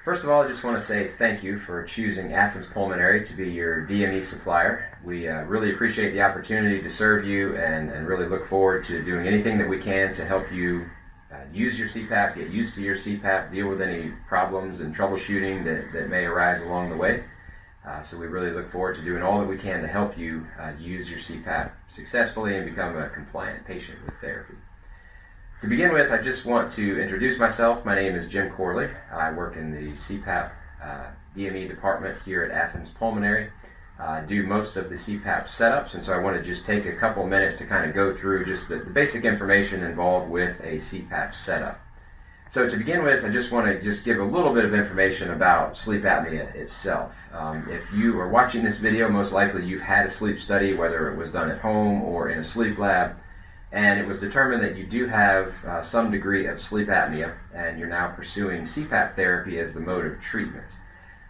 First of all, I just want to say thank you for choosing Athens Pulmonary to be your DME supplier. We really appreciate the opportunity to serve you and really look forward to doing anything that we can to help you use your CPAP, get used to your CPAP, deal with any problems and troubleshooting that may arise along the way. So we really look forward to doing all that we can to help you use your CPAP successfully and become a compliant patient with therapy. To begin with, I just want to introduce myself. My name is Jim Corley. I work in the CPAP DME department here at Athens Pulmonary. Do most of the CPAP setups, and so I want to just take a couple minutes to kind of go through just the basic information involved with a CPAP setup. So to begin with, I just want to give a little bit of information about sleep apnea itself. If you are watching this video, most likely you've had a sleep study, whether it was done at home or in a sleep lab, and it was determined that you do have some degree of sleep apnea, and you're now pursuing CPAP therapy as the mode of treatment.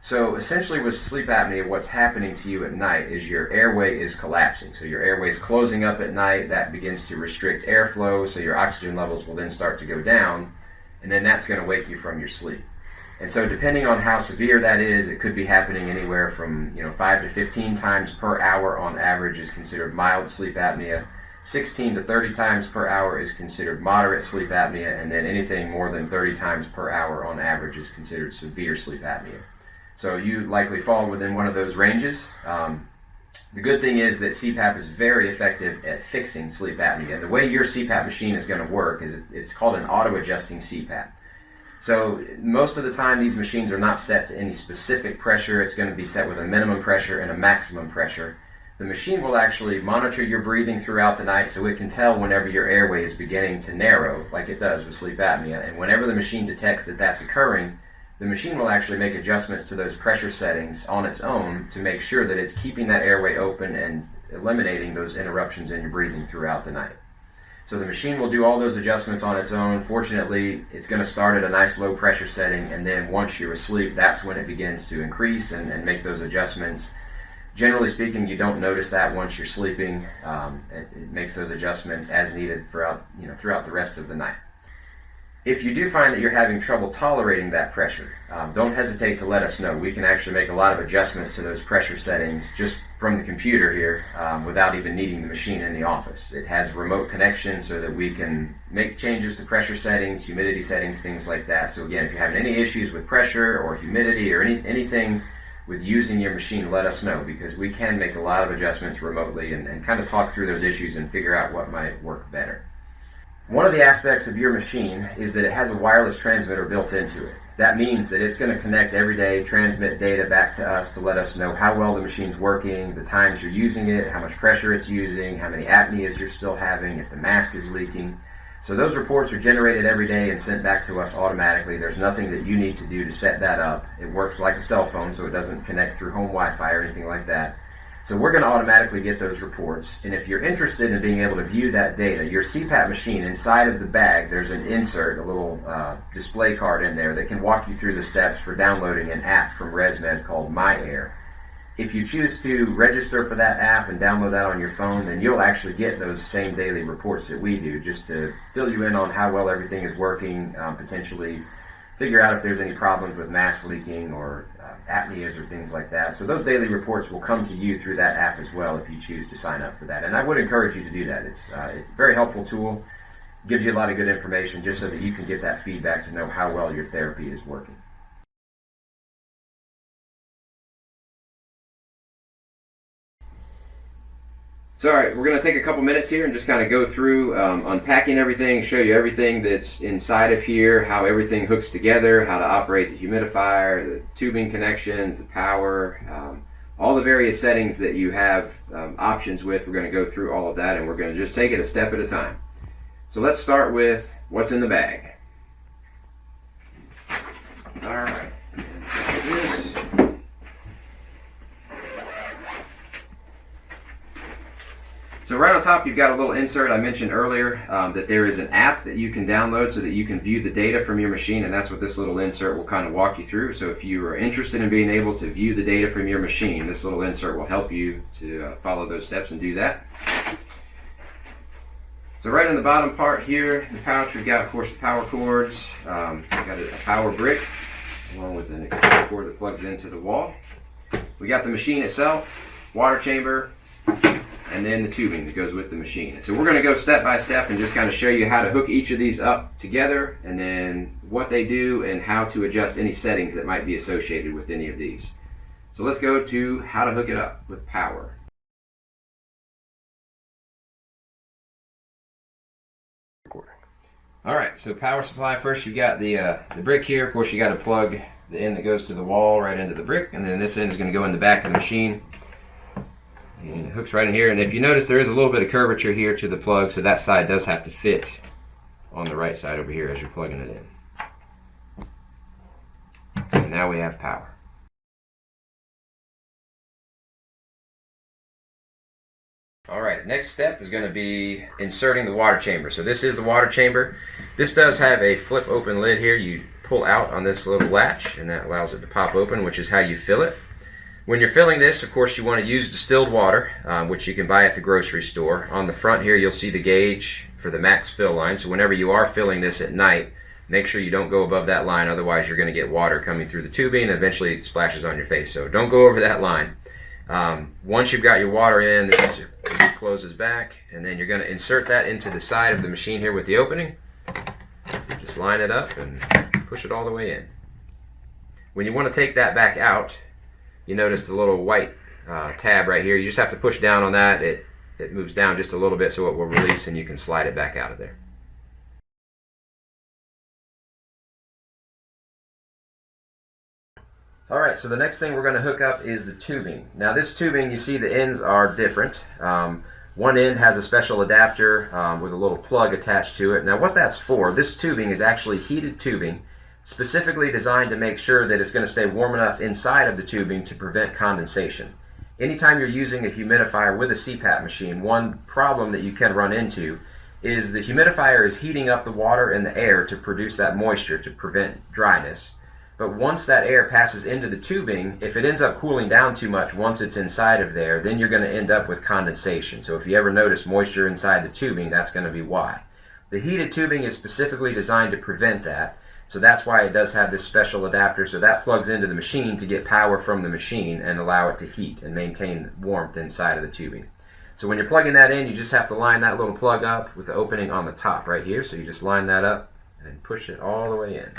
So essentially with sleep apnea, what's happening to you at night is your airway is collapsing. So your airway is closing up at night. That begins to restrict airflow, so your oxygen levels will then start to go down, and then that's going to wake you from your sleep. And so depending on how severe that is, it could be happening anywhere from 5 to 15 times per hour on average is considered mild sleep apnea. 16 to 30 times per hour is considered moderate sleep apnea, and then anything more than 30 times per hour on average is considered severe sleep apnea. So you likely fall within one of those ranges. The good thing is that CPAP is very effective at fixing sleep apnea. The way your CPAP machine is going to work is it's called an auto-adjusting CPAP. So most of the time these machines are not set to any specific pressure. It's going to be set with a minimum pressure and a maximum pressure. The machine will actually monitor your breathing throughout the night, so it can tell whenever your airway is beginning to narrow, like it does with sleep apnea. And whenever the machine detects that that's occurring, the machine will actually make adjustments to those pressure settings on its own to make sure that it's keeping that airway open and eliminating those interruptions in your breathing throughout the night. So the machine will do all those adjustments on its own. Fortunately, it's going to start at a nice low pressure setting, and then once you're asleep, that's when it begins to increase and make those adjustments. Generally speaking, you don't notice that once you're sleeping. It makes those adjustments as needed throughout the rest of the night. If you do find that you're having trouble tolerating that pressure, don't hesitate to let us know. We can actually make a lot of adjustments to those pressure settings just from the computer here without even needing the machine in the office. It has a remote connection so that we can make changes to pressure settings, humidity settings, things like that. So again, if you're having any issues with pressure or humidity or anything with using your machine, let us know, because we can make a lot of adjustments remotely and kind of talk through those issues and figure out what might work better. One of the aspects of your machine is that it has a wireless transmitter built into it. That means that it's going to connect every day, transmit data back to us to let us know how well the machine's working, the times you're using it, how much pressure it's using, how many apneas you're still having, if the mask is leaking. So those reports are generated every day and sent back to us automatically. There's nothing that you need to do to set that up. It works like a cell phone, so it doesn't connect through home Wi-Fi or anything like that. So we're going to automatically get those reports. And if you're interested in being able to view that data, your CPAP machine, inside of the bag, there's an insert, a little display card in there that can walk you through the steps for downloading an app from ResMed called MyAir. If you choose to register for that app and download that on your phone, then you'll actually get those same daily reports that we do, just to fill you in on how well everything is working, potentially figure out if there's any problems with mask leaking or apneas or things like that. So those daily reports will come to you through that app as well if you choose to sign up for that. And I would encourage you to do that. It's a very helpful tool, gives you a lot of good information just so that you can get that feedback to know how well your therapy is working. So all right, we're going to take a couple minutes here and just kind of go through unpacking everything, show you everything that's inside of here, how everything hooks together, how to operate the humidifier, the tubing connections, the power, all the various settings that you have options with. We're going to go through all of that, and we're going to just take it a step at a time. So let's start with what's in the bag. All right. So right on top, you've got a little insert. I mentioned earlier that there is an app that you can download so that you can view the data from your machine, and that's what this little insert will kind of walk you through. So if you are interested in being able to view the data from your machine, this little insert will help you to follow those steps and do that. So right in the bottom part here, the pouch, we've got, of course, the power cords. We've got a power brick. along with an extension cord that plugs into the wall. We got the machine itself, water chamber, and then the tubing that goes with the machine. So we're going to go step by step and just kind of show you how to hook each of these up together, and then what they do and how to adjust any settings that might be associated with any of these. So let's go to how to hook it up with power. Alright, so power supply first. You got the brick here. Of course, you got to plug the end that goes to the wall right into the brick, and then this end is going to go in the back of the machine. And it hooks right in here, and if you notice, there is a little bit of curvature here to the plug, so that side does have to fit on the right side over here as you're plugging it in. And now we have power. Alright, next step is going to be inserting the water chamber. So this is the water chamber. This does have a flip open lid here. You pull out on this little latch, and that allows it to pop open, which is how you fill it. When you're filling this, of course, you want to use distilled water, which you can buy at the grocery store. On the front here, you'll see the gauge for the max fill line. So whenever you are filling this at night, make sure you don't go above that line. Otherwise, you're going to get water coming through the tubing, and eventually it splashes on your face. So don't go over that line. Once you've got your water in, this closes back, and then you're going to insert that into the side of the machine here with the opening. Just line it up and push it all the way in. When you want to take that back out, you notice the little white tab right here. You just have to push down on that. It moves down just a little bit so it will release, and you can slide it back out of there. Alright, so the next thing we're going to hook up is the tubing. Now this tubing, you see the ends are different. One end has a special adapter with a little plug attached to it. Now what that's for, this tubing is actually heated tubing, specifically designed to make sure that it's going to stay warm enough inside of the tubing to prevent condensation. Anytime you're using a humidifier with a CPAP machine, one problem that you can run into is the humidifier is heating up the water and the air to produce that moisture to prevent dryness. But once that air passes into the tubing, if it ends up cooling down too much once it's inside of there, then you're going to end up with condensation. So if you ever notice moisture inside the tubing, that's going to be why. The heated tubing is specifically designed to prevent that. So that's why it does have this special adapter, so that plugs into the machine to get power from the machine and allow it to heat and maintain warmth inside of the tubing. So when you're plugging that in, you just have to line that little plug up with the opening on the top right here. So you just line that up and push it all the way in.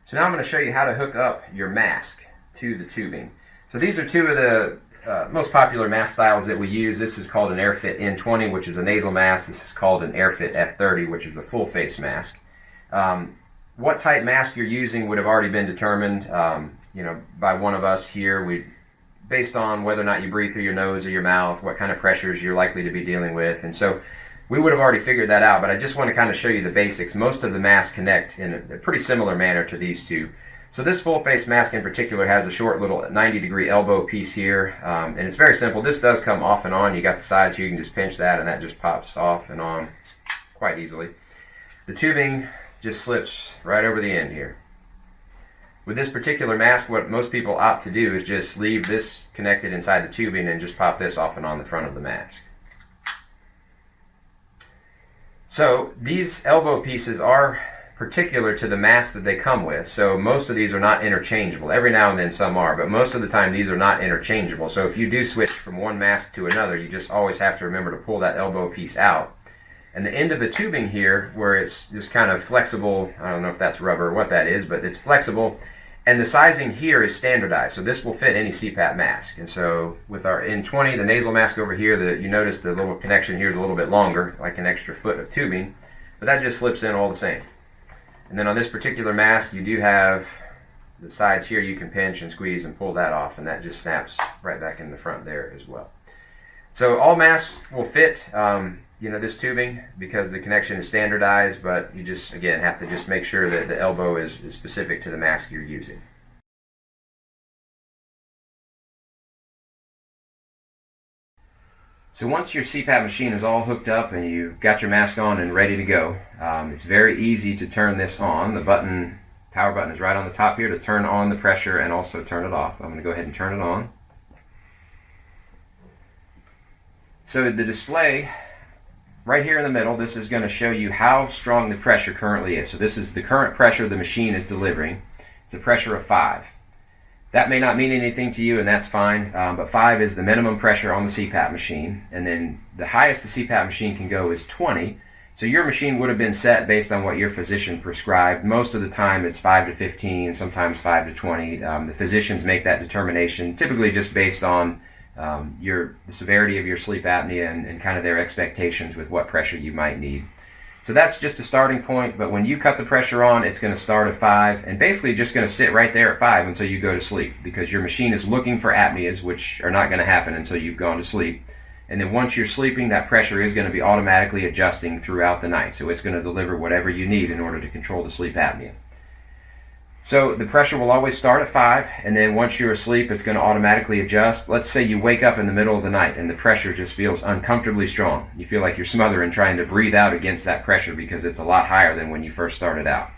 So now I'm going to show you how to hook up your mask to the tubing. So these are two of the most popular mask styles that we use. This is called an AirFit N20, which is a nasal mask. This is called an AirFit F30, which is a full face mask. What type mask you're using would have already been determined by one of us here. Based on whether or not you breathe through your nose or your mouth, what kind of pressures you're likely to be dealing with. And so we would have already figured that out, but I just want to kind of show you the basics. Most of the masks connect in a pretty similar manner to these two. So this full face mask in particular has a short little 90-degree elbow piece here, and it's very simple. This does come off and on. You got the sides here, you can just pinch that and that just pops off and on quite easily. The tubing just slips right over the end here. With this particular mask, what most people opt to do is just leave this connected inside the tubing and just pop this off and on the front of the mask. So these elbow pieces are particular to the mask that they come with. So most of these are not interchangeable. Every now and then some are, but most of the time these are not interchangeable. So if you do switch from one mask to another, you just always have to remember to pull that elbow piece out. And the end of the tubing here, where it's just kind of flexible, I don't know if that's rubber or what that is, but it's flexible. And the sizing here is standardized, so this will fit any CPAP mask. And so with our N20, the nasal mask over here, you notice the little connection here is a little bit longer, like an extra foot of tubing, but that just slips in all the same. And then on this particular mask, you do have the sides here you can pinch and squeeze and pull that off, and that just snaps right back in the front there as well. So all masks will fit this tubing because the connection is standardized, but you just, again, have to just make sure that the elbow is specific to the mask you're using. So once your CPAP machine is all hooked up and you've got your mask on and ready to go, it's very easy to turn this on. The power button is right on the top here to turn on the pressure and also turn it off. I'm going to go ahead and turn it on. So the display right here in the middle, this is going to show you how strong the pressure currently is. So this is the current pressure the machine is delivering. It's a pressure of 5. That may not mean anything to you, and that's fine, but 5 is the minimum pressure on the CPAP machine, and then the highest the CPAP machine can go is 20. So your machine would have been set based on what your physician prescribed. Most of the time it's 5 to 15, sometimes 5 to 20. The physicians make that determination, typically just based on the severity of your sleep apnea and kind of their expectations with what pressure you might need. So that's just a starting point, but when you cut the pressure on, it's going to start at 5 and basically just going to sit right there at 5 until you go to sleep, because your machine is looking for apneas, which are not going to happen until you've gone to sleep. And then once you're sleeping, that pressure is going to be automatically adjusting throughout the night, so it's going to deliver whatever you need in order to control the sleep apnea. So the pressure will always start at 5, and then once you're asleep, it's going to automatically adjust. Let's say you wake up in the middle of the night and the pressure just feels uncomfortably strong. You feel like you're smothering trying to breathe out against that pressure because it's a lot higher than when you first started out.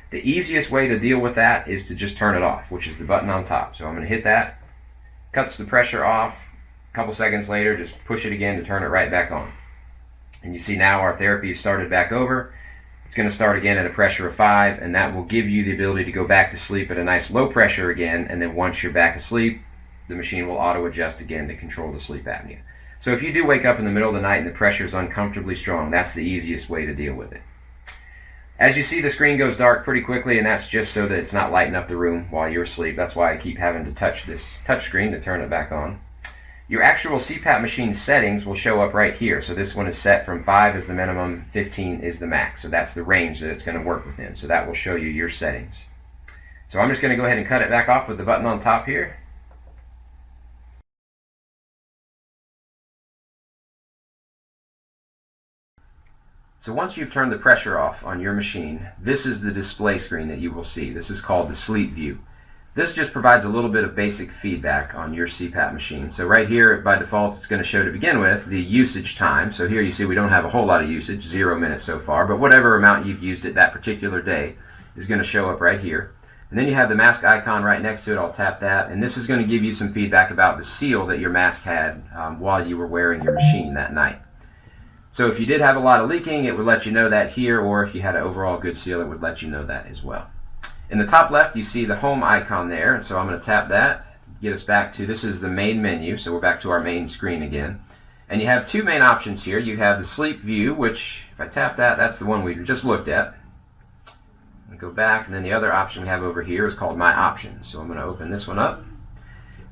The easiest way to deal with that is to just turn it off, which is the button on top. So I'm going to hit that, cuts the pressure off. A couple seconds later, just push it again to turn it right back on. And you see now our therapy started back over. It's going to start again at a pressure of 5, and that will give you the ability to go back to sleep at a nice low pressure again, and then once you're back asleep, the machine will auto-adjust again to control the sleep apnea. So if you do wake up in the middle of the night and the pressure is uncomfortably strong, that's the easiest way to deal with it. As you see, the screen goes dark pretty quickly, and that's just so that it's not lighting up the room while you're asleep. That's why I keep having to touch this touch screen to turn it back on. Your actual CPAP machine settings will show up right here. So this one is set from 5 is the minimum, 15 is the max. So that's the range that it's going to work within. So that will show you your settings. So I'm just going to go ahead and cut it back off with the button on top here. So once you've turned the pressure off on your machine, this is the display screen that you will see. This is called the sleep view. This just provides a little bit of basic feedback on your CPAP machine. So right here, by default, it's going to show to begin with the usage time. So here you see we don't have a whole lot of usage, 0 minutes so far, but whatever amount you've used it that particular day is going to show up right here. And then you have the mask icon right next to it. I'll tap that, and this is going to give you some feedback about the seal that your mask had while you were wearing your machine that night. So if you did have a lot of leaking, it would let you know that here, or if you had an overall good seal, it would let you know that as well. In the top left, you see the home icon there, so I'm going to tap that to get us back to, this is the main menu, so we're back to our main screen again. And you have two main options here. You have the sleep view, which, if I tap that, that's the one we just looked at. I go back, and then the other option we have over here is called My Options. So I'm going to open this one up.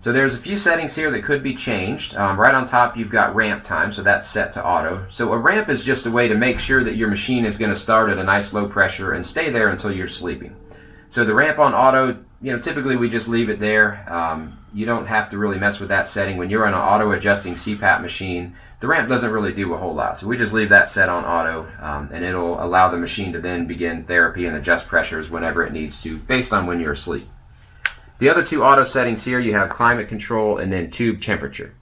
So there's a few settings here that could be changed. Right on top, you've got ramp time, so that's set to auto. So a ramp is just a way to make sure that your machine is going to start at a nice low pressure and stay there until you're sleeping. So the ramp on auto, typically we just leave it there. You don't have to really mess with that setting. When you're on an auto-adjusting CPAP machine, the ramp doesn't really do a whole lot. So we just leave that set on auto, and it'll allow the machine to then begin therapy and adjust pressures whenever it needs to, based on when you're asleep. The other two auto settings here, you have climate control and then tube temperature.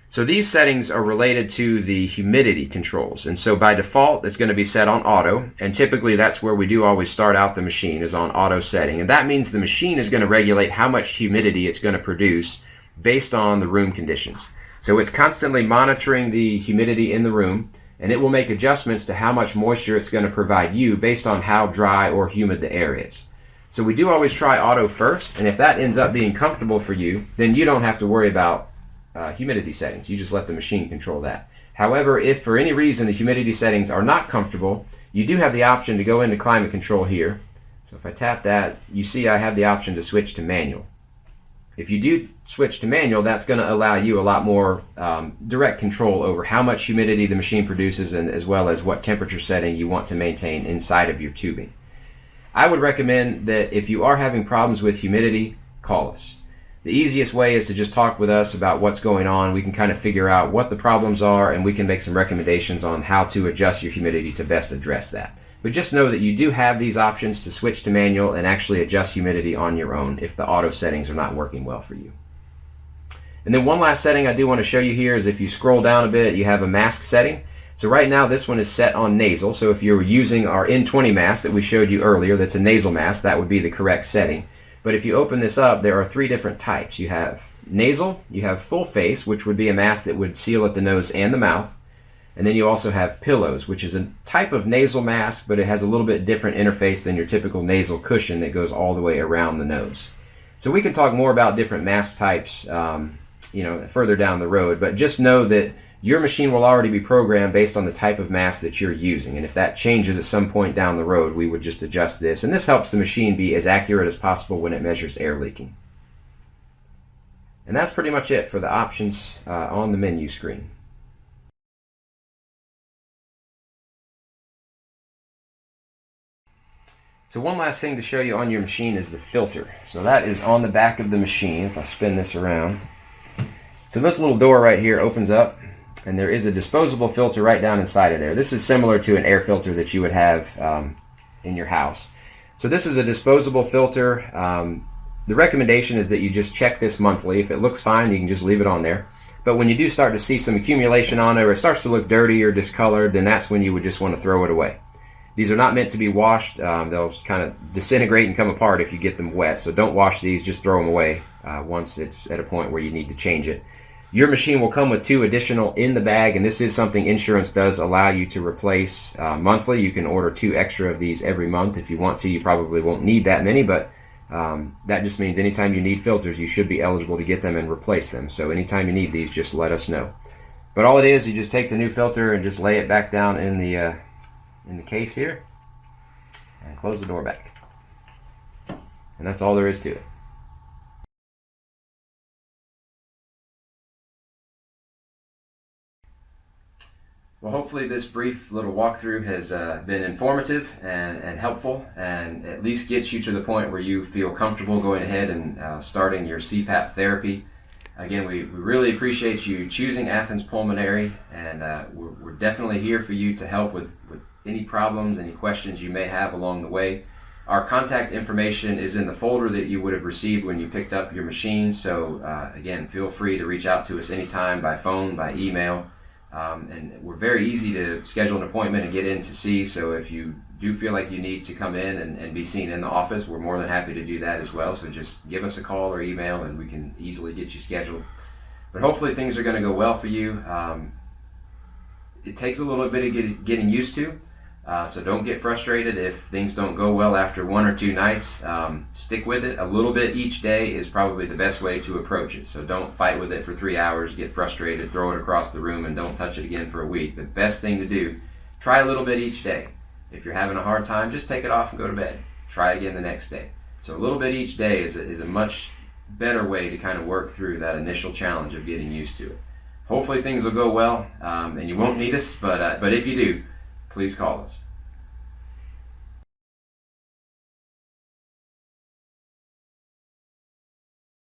So these settings are related to the humidity controls, and so by default it's going to be set on auto, and typically that's where we do always start out the machine, is on auto setting, and that means the machine is going to regulate how much humidity it's going to produce based on the room conditions. So it's constantly monitoring the humidity in the room, and it will make adjustments to how much moisture it's going to provide you based on how dry or humid the air is. So we do always try auto first, and if that ends up being comfortable for you, then you don't have to worry about humidity settings. You just let the machine control that. However, if for any reason the humidity settings are not comfortable, you do have the option to go into climate control here. So if I tap that, you see I have the option to switch to manual. If you do switch to manual, that's going to allow you a lot more direct control over how much humidity the machine produces, and as well as what temperature setting you want to maintain inside of your tubing. I would recommend that if you are having problems with humidity, call us. The easiest way is to just talk with us about what's going on. We can kind of figure out what the problems are, and we can make some recommendations on how to adjust your humidity to best address that. But just know that you do have these options to switch to manual and actually adjust humidity on your own if the auto settings are not working well for you. And then one last setting I do want to show you here is if you scroll down a bit, you have a mask setting. So right now this one is set on nasal, so if you're using our N20 mask that we showed you earlier, that's a nasal mask, that would be the correct setting. But if you open this up, there are three different types. You have nasal, you have full face, which would be a mask that would seal at the nose and the mouth. And then you also have pillows, which is a type of nasal mask, but it has a little bit different interface than your typical nasal cushion that goes all the way around the nose. So we can talk more about different mask types further down the road, but just know that your machine will already be programmed based on the type of mask that you're using. And if that changes at some point down the road, we would just adjust this. And this helps the machine be as accurate as possible when it measures air leaking. And that's pretty much it for the options on the menu screen. So one last thing to show you on your machine is the filter. So that is on the back of the machine. If I spin this around. So this little door right here opens up, and there is a disposable filter right down inside of there. This is similar to an air filter that you would have in your house. So this is a disposable filter. The recommendation is that you just check this monthly. If it looks fine, you can just leave it on there. But when you do start to see some accumulation on it, or it starts to look dirty or discolored, then that's when you would just want to throw it away. These are not meant to be washed. They'll kind of disintegrate and come apart if you get them wet. So don't wash these, just throw them away once it's at a point where you need to change it. Your machine will come with 2 additional in the bag, and this is something insurance does allow you to replace monthly. You can order 2 extra of these every month if you want to. You probably won't need that many, but that just means anytime you need filters, you should be eligible to get them and replace them. So anytime you need these, just let us know. But all it is, you just take the new filter and just lay it back down in the case here and close the door back. And that's all there is to it. Well, hopefully this brief little walkthrough has been informative and helpful, and at least gets you to the point where you feel comfortable going ahead and starting your CPAP therapy. Again, we really appreciate you choosing Athens Pulmonary, and we're definitely here for you to help with any problems, any questions you may have along the way. Our contact information is in the folder that you would have received when you picked up your machine, so again, feel free to reach out to us anytime by phone, by email. And we're very easy to schedule an appointment and get in to see, so if you do feel like you need to come in and be seen in the office, we're more than happy to do that as well. So just give us a call or email and we can easily get you scheduled. But hopefully things are going to go well for you. It takes a little bit of getting used to, so don't get frustrated if things don't go well after 1 or 2 nights. Stick with it. A little bit each day is probably the best way to approach it. So don't fight with it for 3 hours, get frustrated, throw it across the room, and don't touch it again for a week. The best thing to do, try a little bit each day. If you're having a hard time, just take it off and go to bed. Try again the next day. So a little bit each day is a much better way to kind of work through that initial challenge of getting used to it. Hopefully things will go well, and you won't need us, but if you do, please call us.